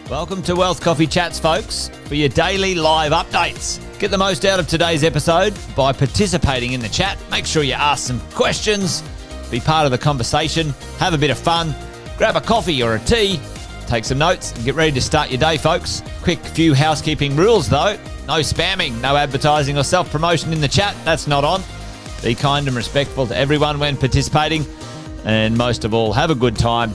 Welcome to Wealth Coffee Chats, folks, for your daily live updates. Get the most out of today's episode by participating in the chat. Make sure you ask some questions, be part of the conversation, have a bit of fun, grab a coffee or a tea, take some notes, and get ready to start your day, folks. Quick few housekeeping rules, though. No spamming, no advertising or self-promotion in the chat. That's not on. Be kind and respectful to everyone when participating. And most of all, have a good time.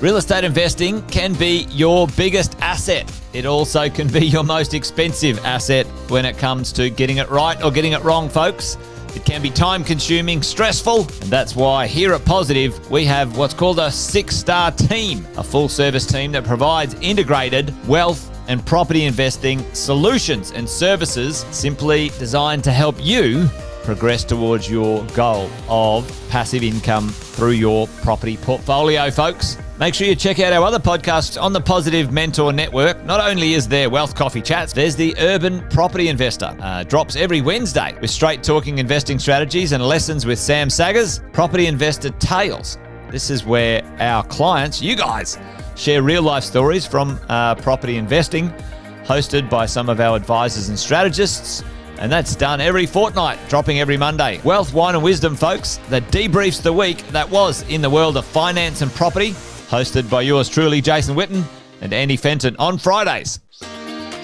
Real estate investing can be your biggest asset. It also can be your most expensive asset when it comes to getting it right or getting it wrong, folks. It can be time-consuming, stressful, and that's why here at Positive, we have what's called a 6-star team, a full-service team that provides integrated wealth and property investing solutions and services simply designed to help you progress towards your goal of passive income through your property portfolio, folks. Make sure you check out our other podcasts on the Positive Mentor Network. Not only is there Wealth Coffee Chats, there's the Urban Property Investor. Drops every Wednesday with straight talking investing strategies and lessons with Sam Saggers. Property Investor Tales. This is where our clients, you guys, share real life stories from property investing, hosted by some of our advisors and strategists. And that's done every fortnight, dropping every Monday. Wealth, Wine and Wisdom, folks, that debriefs the week that was in the world of finance and property, hosted by yours truly, Jason Witten and Andy Fenton on Fridays.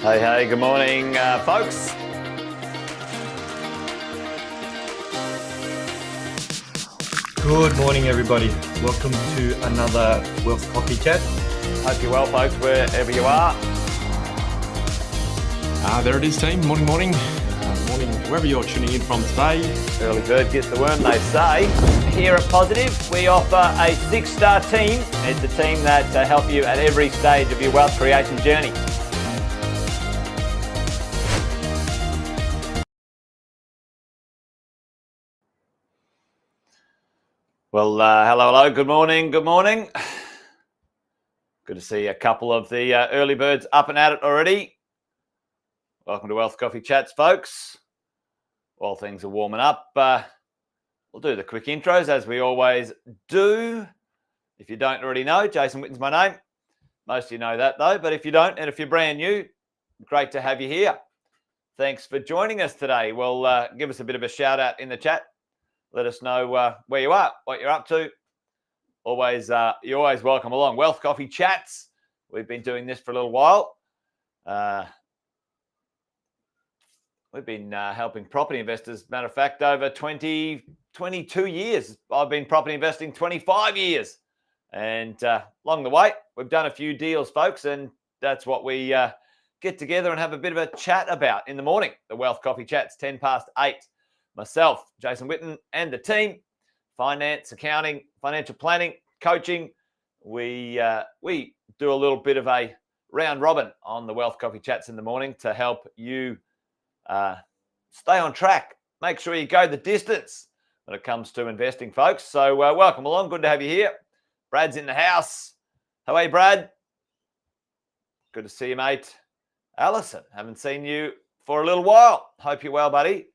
Hey, good morning, folks. Good morning, everybody. Welcome to another Wealth Coffee Chat. Hope you're well, folks, wherever you are. There it is, team. Morning. Morning, wherever you're tuning in from today. Early bird gets the worm, they say. Here at Positive, we offer a 6-star team. It's a team that help you at every stage of your wealth creation journey. Well, hello, good morning. Good to see a couple of the early birds up and at it already. Welcome to Wealth Coffee Chats, folks. While things are warming up, we'll do the quick intros as we always do. If you don't already know, Jason Witten's my name. Most of you know that, though. But if you don't, and if you're brand new, great to have you here. Thanks for joining us today. Well, give us a bit of a shout out in the chat. Let us know where you are, what you're up to. You're always welcome along. Wealth Coffee Chats. We've been doing this for a little while. We've been helping property investors. Matter of fact, over 22 years. I've been property investing 25 years. And along the way, we've done a few deals, folks. And that's what we get together and have a bit of a chat about in the morning. The Wealth Coffee Chats, 10 past 8. Myself, Jason Witten, and the team. Finance, accounting, financial planning, coaching. We do a little bit of a round robin on the Wealth Coffee Chats in the morning to help you stay on track. Make sure you go the distance when it comes to investing, folks. So welcome along. Good to have you here. Brad's in the house. How are you, Brad? Good to see you, mate. Alison, haven't seen you for a little while. Hope you're well, buddy.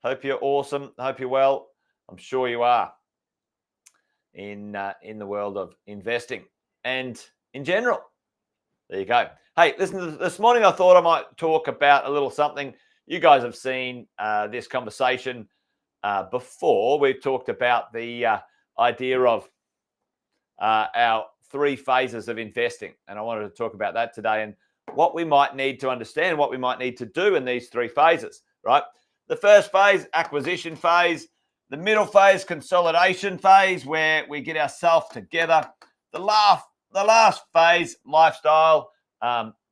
Hope you're awesome. Hope you're well. I'm sure you are in the world of investing and in general. There you go. Hey, listen, this morning I thought I might talk about a little something. You guys have seen this conversation before. We've talked about the idea of our 3 phases of investing. And I wanted to talk about that today and what we might need to understand, what we might need to do in these 3 phases, right? The first phase, acquisition phase. The middle phase, consolidation phase, where we get ourselves together. The last phase, lifestyle,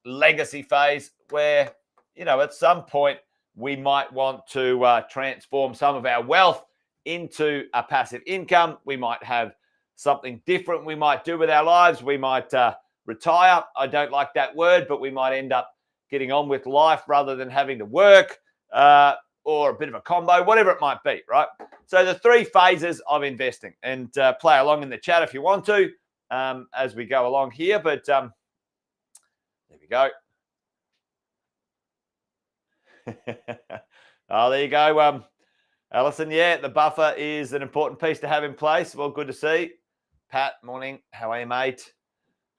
legacy phase, where, at some point we might want to transform some of our wealth into a passive income. We might have something different we might do with our lives. We might retire. I don't like that word, but we might end up getting on with life rather than having to work. Or a bit of a combo, whatever it might be, right? So the 3 phases of investing, and play along in the chat if you want to as we go along here. But there we go. Oh, there you go. Alison, yeah, the buffer is an important piece to have in place. Well, good to see. Pat, morning. How are you, mate?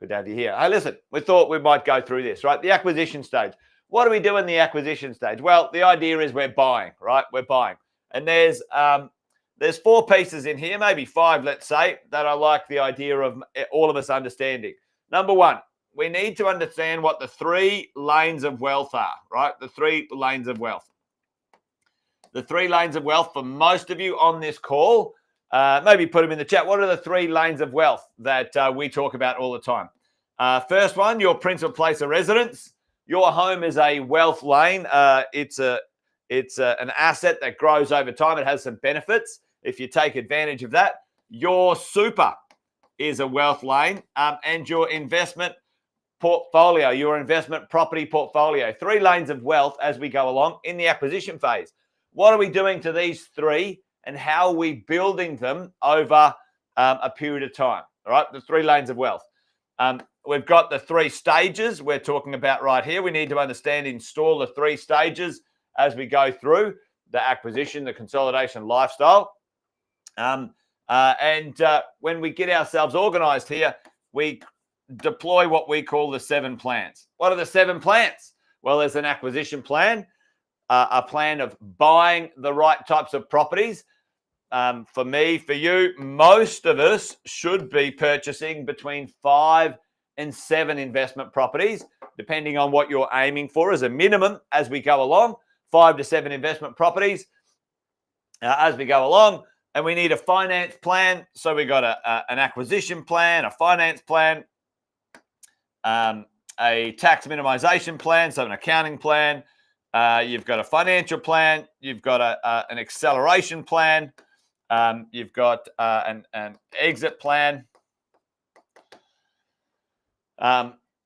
Good to have you here. Hey, listen, we thought we might go through this, right? The acquisition stage. What do we do in the acquisition stage? Well, the idea is we're buying, right? We're buying. And there's 4 pieces in here, maybe 5, let's say, that I like the idea of all of us understanding. Number 1, we need to understand what the 3 lanes of wealth are, right? The 3 lanes of wealth. The 3 lanes of wealth for most of you on this call, maybe put them in the chat. What are the 3 lanes of wealth that we talk about all the time? First one, your principal place of residence. Your home is a wealth lane. It's an asset that grows over time. It has some benefits if you take advantage of that. Your super is a wealth lane, and your investment portfolio, your investment property portfolio. 3 lanes of wealth as we go along in the acquisition phase. What are we doing to these 3, and how are we building them over a period of time? All right, the 3 lanes of wealth. We've got the 3 stages we're talking about right here. We need to understand, install the 3 stages as we go through the acquisition, the consolidation lifestyle. And when we get ourselves organized here, we deploy what we call the 7 plans. What are the 7 plans? Well, there's an acquisition plan, a plan of buying the right types of properties. For me, for you, most of us should be purchasing between 5 and 7 investment properties, depending on what you're aiming for as a minimum as we go along. 5 to 7 investment properties as we go along. And we need a finance plan. So we got an acquisition plan, a finance plan, a tax minimization plan, so an accounting plan. You've got a financial plan. You've got an acceleration plan. You've got an exit plan.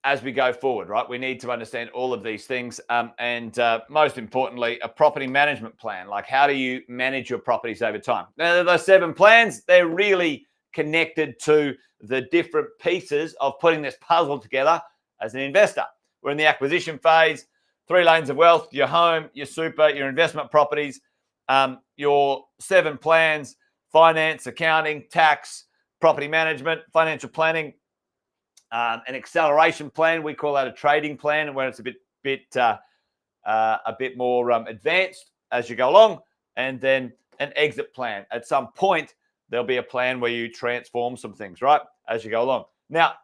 As we go forward, right? We need to understand all of these things. And most importantly, a property management plan. Like, how do you manage your properties over time? Now, those 7 plans, they're really connected to the different pieces of putting this puzzle together as an investor. We're in the acquisition phase, 3 lanes of wealth, your home, your super, your investment properties, your 7 plans, finance, accounting, tax, property management, financial planning, an acceleration plan. We call that a trading plan, and when it's a bit more advanced as you go along, and then an exit plan. At some point, there'll be a plan where you transform some things, right, as you go along. Now,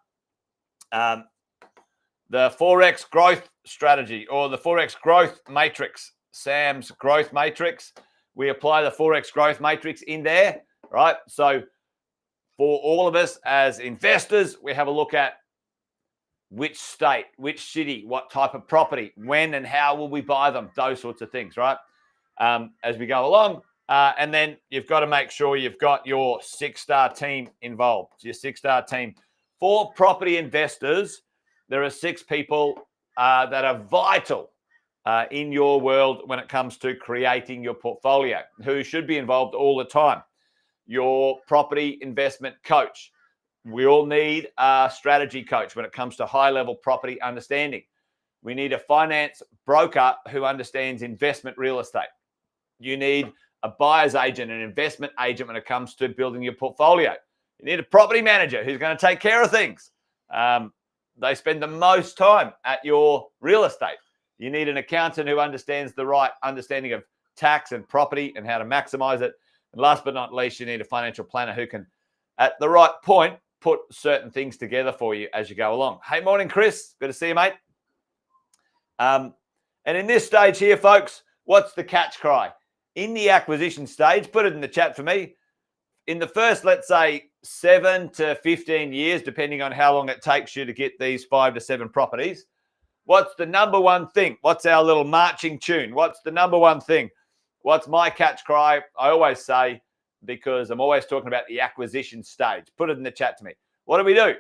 the 4X growth strategy, or the 4X growth matrix, Sam's growth matrix. We apply the 4X growth matrix in there, right? So for all of us as investors, we have a look at which state, which city, what type of property, when and how will we buy them, those sorts of things, right? As we go along. And then you've got to make sure you've got your 6-star team involved, your 6-star team. For property investors, there are 6 people that are vital in your world when it comes to creating your portfolio, who should be involved all the time. Your property investment coach. We all need a strategy coach when it comes to high-level property understanding. We need a finance broker who understands investment real estate. You need a buyer's agent, an investment agent when it comes to building your portfolio. You need a property manager who's going to take care of things. They spend the most time at your real estate. You need an accountant who understands the right understanding of tax and property and how to maximize it. And last but not least, you need a financial planner who can, at the right point, put certain things together for you as you go along. Hey, morning, Chris. Good to see you, mate. And in this stage here, folks, what's the catch cry? In the acquisition stage, put it in the chat for me. In the first, let's say, 7 to 15 years, depending on how long it takes you to get these 5 to 7 properties, what's the number one thing? What's our little marching tune? What's the number one thing? What's my catch cry? I always say, because I'm always talking about the acquisition stage. Put it in the chat to me. What do?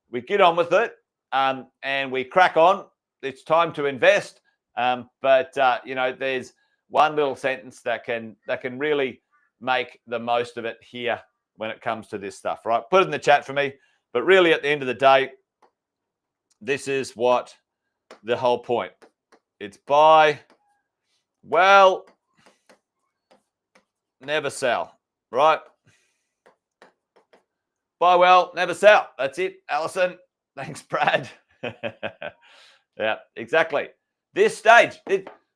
We get on with it, and we crack on. It's time to invest. But there's one little sentence that can really make the most of it here when it comes to this stuff, right? Put it in the chat for me. But really, at the end of the day, this is what the whole point. It's buy well, never sell, right? Buy well, never sell. That's it, Allison. Thanks, Brad. Yeah, exactly. This stage,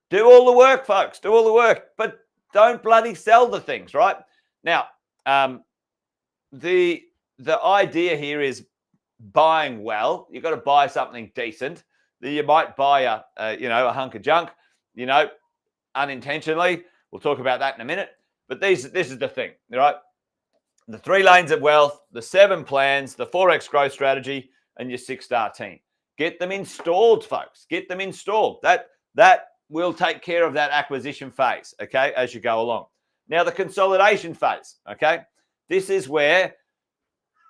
do all the work, folks. Do all the work, but don't bloody sell the things, right? Now, the idea here is buying well. You've got to buy something decent. You might buy a hunk of junk, unintentionally. We'll talk about that in a minute. But this is the thing, right? The 3 lanes of wealth, the 7 plans, the 4X growth strategy, and your 6-star team. Get them installed, folks. Get them installed. That will take care of that acquisition phase, okay, as you go along. Now, the consolidation phase, okay? This is where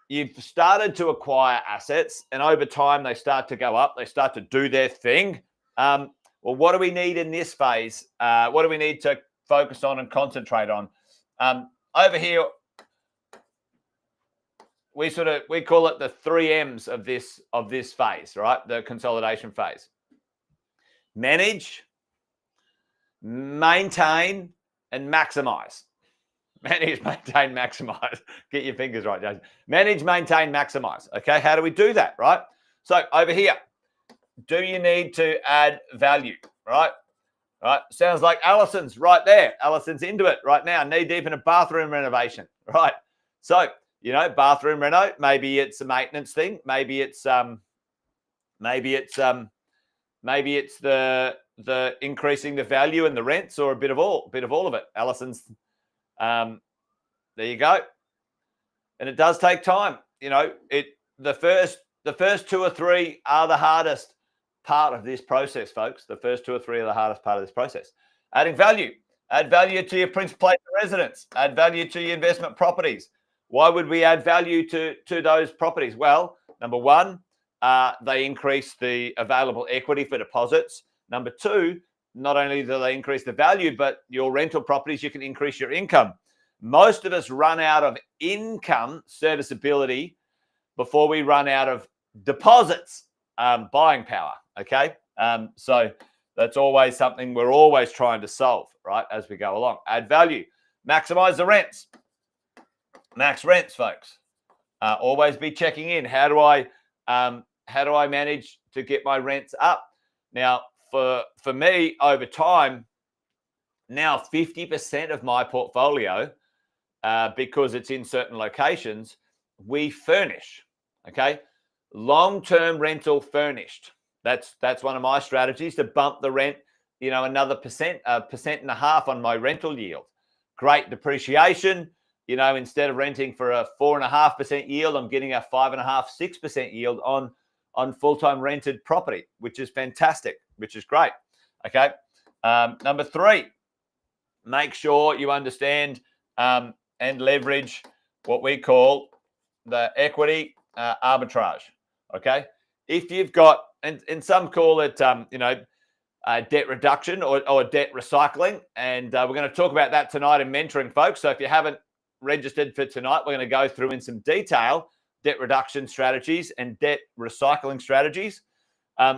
you've started to acquire assets, and over time, they start to go up. They start to do their thing. Well, what do we need in this phase? What do we need to focus on and concentrate on? Over here, we call it the 3 M's of this phase, right? The consolidation phase. Manage, maintain, and maximize. Manage, maintain, maximize. Get your fingers right, Jason. Manage, maintain, maximize. Okay, how do we do that, right? So over here, do you need to add value, right? Right. Sounds like Allison's right there. Allison's into it right now, knee deep in a bathroom renovation, right? So, bathroom reno, maybe it's a maintenance thing. Maybe it's the increasing the value and the rents, or a bit of all of it. Allison's, there you go. And it does take time. The first 2 or 3 are the hardest part of this process, folks. The first 2 or 3 are the hardest part of this process. Adding value. Add value to your principal place of residence. Add value to your investment properties. Why would we add value to those properties? Well, number 1, they increase the available equity for deposits. Number 2, not only do they increase the value, but your rental properties, you can increase your income. Most of us run out of income serviceability before we run out of deposits, buying power. Okay. So that's always something we're always trying to solve, right? As we go along, add value, maximize the rents, max rents, folks. Always be checking in. How do I manage to get my rents up? Now, for me, over time, now 50% of my portfolio, because it's in certain locations, we furnish. Okay, long-term rental furnished. That's one of my strategies, to bump the rent, another 1.5% on my rental yield. Great depreciation. Instead of renting for a 4.5% yield, I'm getting a 5.5-6% yield on full-time rented property, which is fantastic, which is great. Okay. Number 3, make sure you understand and leverage what we call the equity arbitrage. Okay. If you've got, and some call it, debt reduction or debt recycling. And we're going to talk about that tonight in mentoring, folks. So if you haven't registered for tonight, we're going to go through in some detail debt reduction strategies and debt recycling strategies.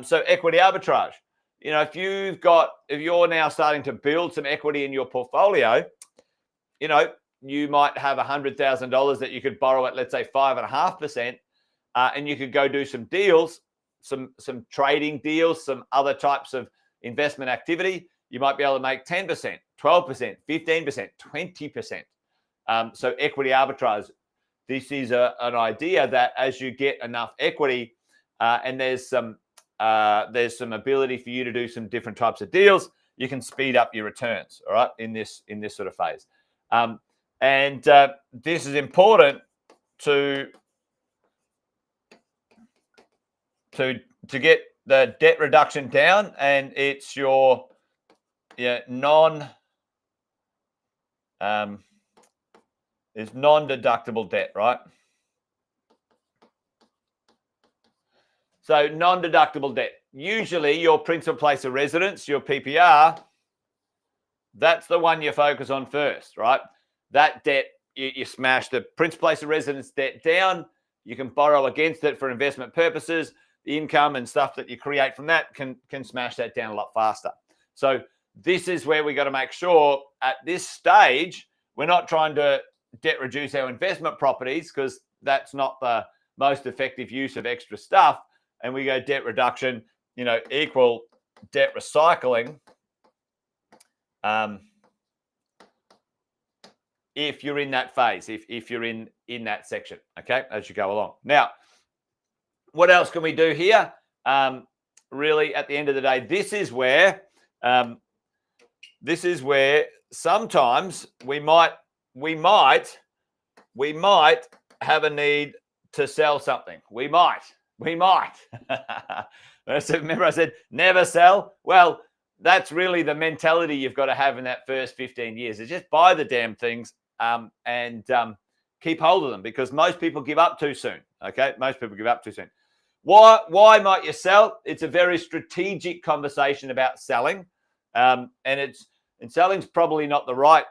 So equity arbitrage. If you're now starting to build some equity in your portfolio, you might have $100,000 that you could borrow at, let's say, 5.5%, and you could go do some deals, some trading deals, some other types of investment activity. You might be able to make 10%, 12%, 15%, 20%. So equity arbitrage. This is an idea that as you get enough equity, and there's some ability for you to do some different types of deals, you can speed up your returns. All right, in this sort of phase. And this is important to get the debt reduction down, and it's your non-deductible debt, right? So non-deductible debt. Usually your principal place of residence, your PPR, that's the one you focus on first, right? That debt, you smash the principal place of residence debt down. You can borrow against it for investment purposes. The income and stuff that you create from that can smash that down a lot faster. So this is where we got to make sure at this stage, we're not trying to debt reduce our investment properties, because that's not the most effective use of extra stuff, and we go debt reduction, equal debt recycling. If you're in that phase, if you're in that section, okay, as you go along. Now, what else can we do here? Really, at the end of the day, this is where sometimes we might have a need to sell something. We might. Remember I said never sell? Well, that's really the mentality you've got to have in that first 15 years, is just buy the damn things and keep hold of them, because most people give up too soon. Okay, most people give up too soon. Why might you sell? It's a very strategic conversation about selling, and selling's probably not the right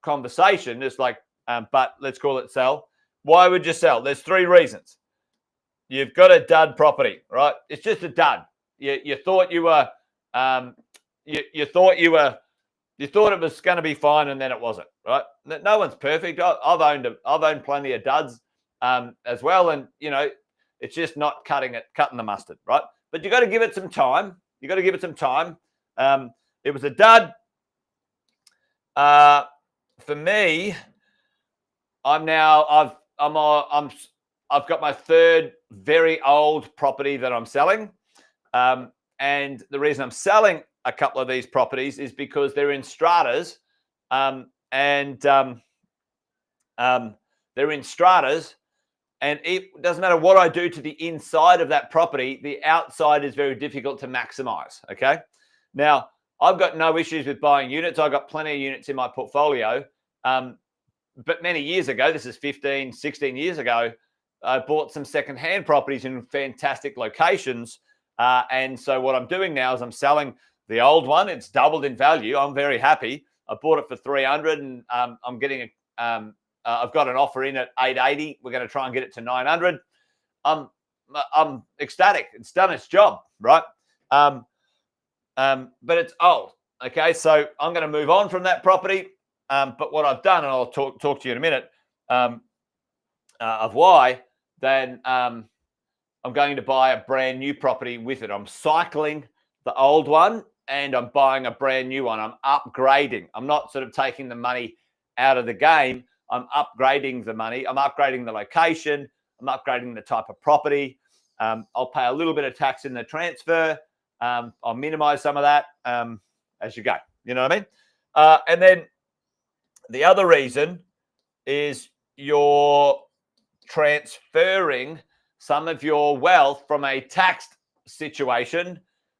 conversation. It's like, but let's call it sell. Why would you sell? There's 3 reasons. You've got a dud property, right? It's just a dud. You thought you were, you thought it was going to be fine, and then it wasn't, right? No one's perfect. I've owned plenty of duds as well, and it's just not cutting the mustard, right? But you got to give it some time. It was a dud. For me, I've got my 3rd very old property that I'm selling, and the reason I'm selling a couple of these properties is because they're in stratas, and they're in stratas. And it doesn't matter what I do to the inside of that property, the outside is very difficult to maximize, okay? Now, I've got no issues with buying units. I've got plenty of units in my portfolio. But many years ago, this is 15, 16 years ago, I bought some secondhand properties in fantastic locations. And so what I'm doing now is I'm selling the old one. It's doubled in value. I'm very happy. I bought it for 300, and I'm getting I've got an offer in at 880. We're going to try and get it to 900. I'm ecstatic. It's done its job, right? But it's old. Okay, so I'm going to move on from that property. But what I've done, and I'll talk to you in a minute of why, then I'm going to buy a brand new property with it. I'm cycling the old one, and I'm buying a brand new one. I'm upgrading. I'm not sort of taking the money out of the game. I'm upgrading the money. I'm upgrading the location. I'm upgrading the type of property. I'll pay a little bit of tax in the transfer. I'll minimize some of that as you go. You know what I mean? And then the other reason is you're transferring some of your wealth from a taxed situation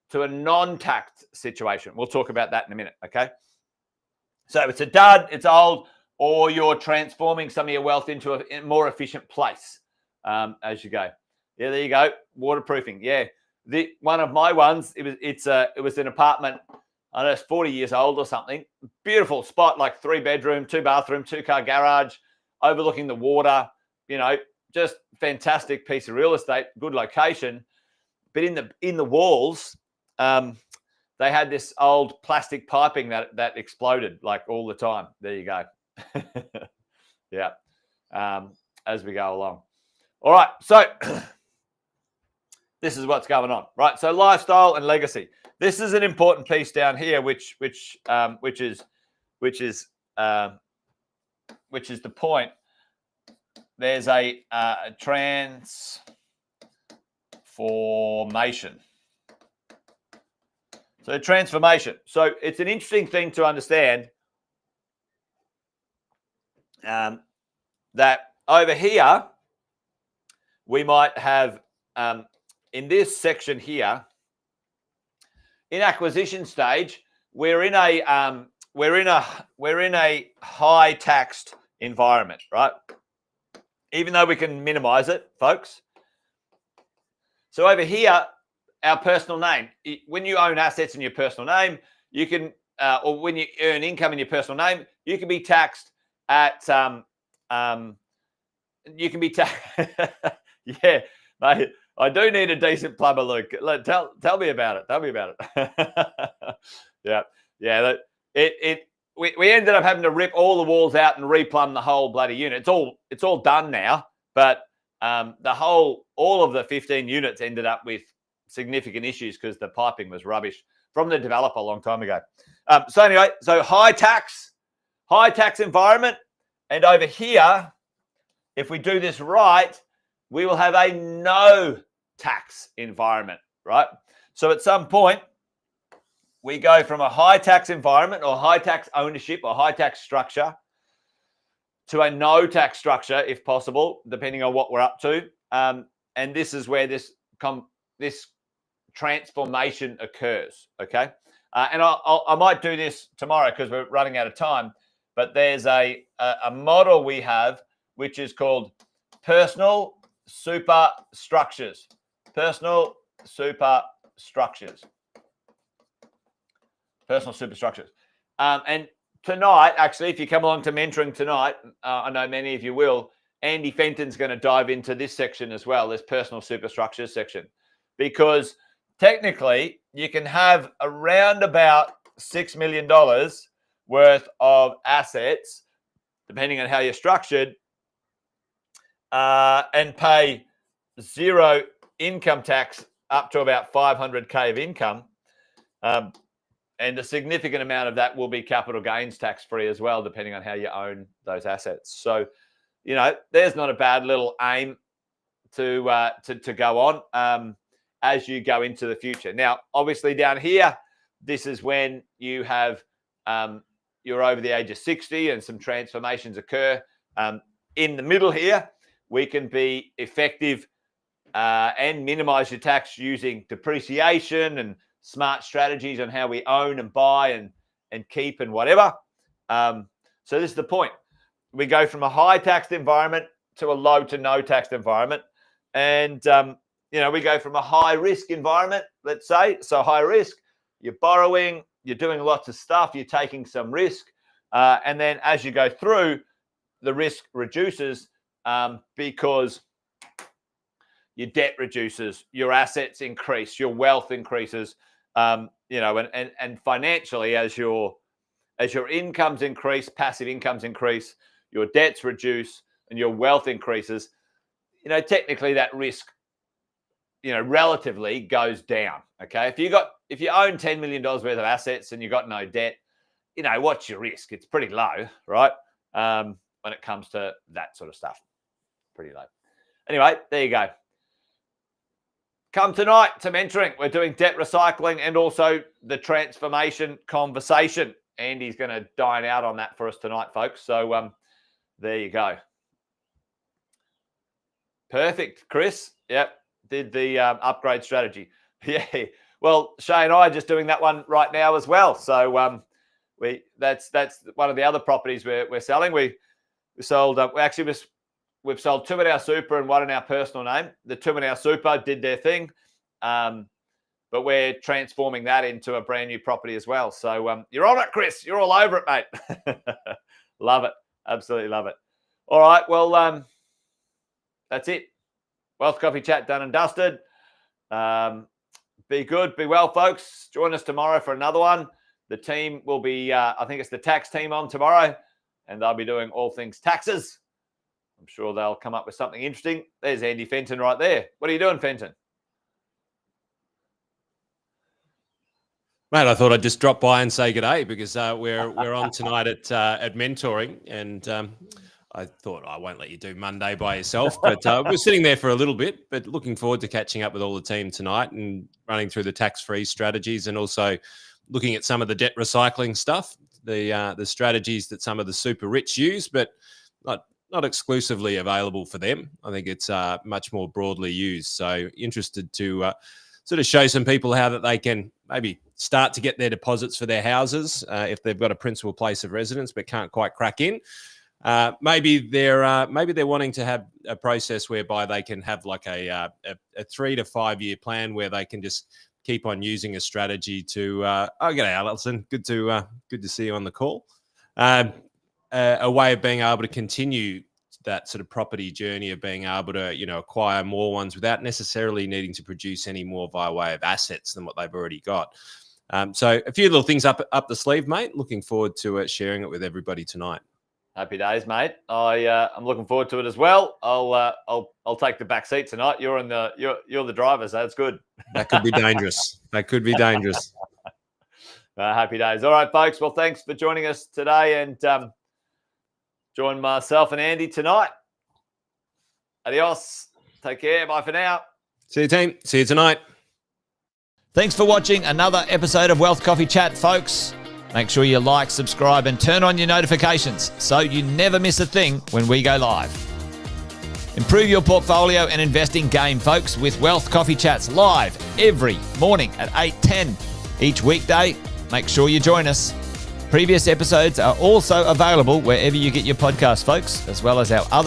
to a non-taxed situation. We'll talk about that in a minute, okay? So it's a dud, it's old, or you're transforming some of your wealth into a more efficient place as you go. Yeah, there you go. Waterproofing. Yeah, one of my ones. It was an apartment. I don't know, it's 40 years old or something. Beautiful spot, like 3-bedroom, 2-bathroom, 2-car garage, overlooking the water. Just fantastic piece of real estate, good location. But in the walls, they had this old plastic piping that exploded like all the time. There you go. Yeah. As we go along. All right. So this is what's going on, right? So lifestyle and legacy. This is an important piece down here, which is the point. There's a transformation. So transformation. So it's an interesting thing to understand that over here we might have in this section here, in acquisition stage, we're in a high taxed environment, right? Even though we can minimize it, folks. So over here, our personal name. When you own assets in your personal name, you can, or when you earn income in your personal name, you can be taxed at you can be taxed. Yeah, mate. I do need a decent plumber, Luke. Tell me about it. Tell me about it. Yeah. We ended up having to rip all the walls out and replumb the whole bloody unit. It's all done now, but all of the 15 units ended up with significant issues because the piping was rubbish from the developer a long time ago. So anyway, so high tax environment. And over here, if we do this right, we will have a no tax environment, right? So at some point, we go from a high tax environment or high tax ownership or high tax structure to a no tax structure, if possible, depending on what we're up to. And this is where this transformation occurs, okay? And I might do this tomorrow because we're running out of time, but there's a model we have which is called personal super structures. Personal super structures. Personal super structures. And tonight, actually, if you come along to mentoring tonight, I know many of you will, Andy Fenton's going to dive into this section as well, this personal superstructures section, because technically you can have around about $6 million worth of assets, depending on how you're structured, and pay zero income tax up to about 500K of income. And a significant amount of that will be capital gains tax free as well, depending on how you own those assets. So, you know, there's not a bad little aim to go on as you go into the future. Now, obviously down here, this is when you have you're over the age of 60 and some transformations occur. In the middle here, we can be effective and minimize your tax using depreciation and smart strategies on how we own and buy and keep and whatever. So this is the point. We go from a high taxed environment to a low to no taxed environment. And, you know, we go from a high risk environment, let's say. So high risk, you're borrowing, you're doing lots of stuff, you're taking some risk. And then as you go through, the risk reduces because your debt reduces, your assets increase, your wealth increases. You know, and financially, as your incomes increase, passive incomes increase, your debts reduce, and your wealth increases, you know, technically that risk, you know, relatively goes down. Okay, if you own $10 million worth of assets and you got no debt, you know, what's your risk? It's pretty low, right? When it comes to that sort of stuff, pretty low. Anyway, there you go. Come tonight to mentoring. We're doing debt recycling and also the transformation conversation. Andy's going to dine out on that for us tonight, folks. So there you go. Perfect, Chris. Yep, did the upgrade strategy. Yeah. Well, Shay and I are just doing that one right now as well. So that's one of the other properties we're selling. We sold. We've sold 2 in our super and 1 in our personal name. The 2 in our super did their thing, but we're transforming that into a brand new property as well. So you're on it, Chris. You're all over it, mate. Love it. Absolutely love it. All right. Well, that's it. Wealth Coffee Chat done and dusted. Be good. Be well, folks. Join us tomorrow for another one. The team will be, I think it's the tax team on tomorrow, and they'll be doing all things taxes. I'm sure they'll come up with something interesting. There's Andy Fenton right there. What are you doing, Fenton? Mate, I thought I'd just drop by and say good day because we're on tonight at mentoring, and I thought I won't let you do Monday by yourself, but we're sitting there for a little bit, but looking forward to catching up with all the team tonight and running through the tax-free strategies and also looking at some of the debt recycling stuff, the strategies that some of the super rich use, but not exclusively available for them. I think it's much more broadly used. So interested to sort of show some people how that they can maybe start to get their deposits for their houses if they've got a principal place of residence but can't quite crack in. Maybe they're wanting to have a process whereby they can have like a 3 to 5 year plan where they can just keep on using a strategy to. G'day, Alison. Good to see you on the call. A way of being able to continue that sort of property journey of being able to, you know, acquire more ones without necessarily needing to produce any more by way of assets than what they've already got. So a few little things up the sleeve, mate. Looking forward to sharing it with everybody tonight. Happy days, mate. I'm looking forward to it as well. I'll take the back seat tonight. You're the driver, so that's good. That could be dangerous. That could be dangerous. Happy days. All right, folks. Well, thanks for joining us today, and join myself and Andy tonight. Adios. Take care. Bye for now. See you, team. See you tonight. Thanks for watching another episode of Wealth Coffee Chat, folks. Make sure you like, subscribe, and turn on your notifications so you never miss a thing when we go live. Improve your portfolio and investing game, folks, with Wealth Coffee Chats live every morning at 8:10 each weekday. Make sure you join us. Previous episodes are also available wherever you get your podcasts, folks, as well as our other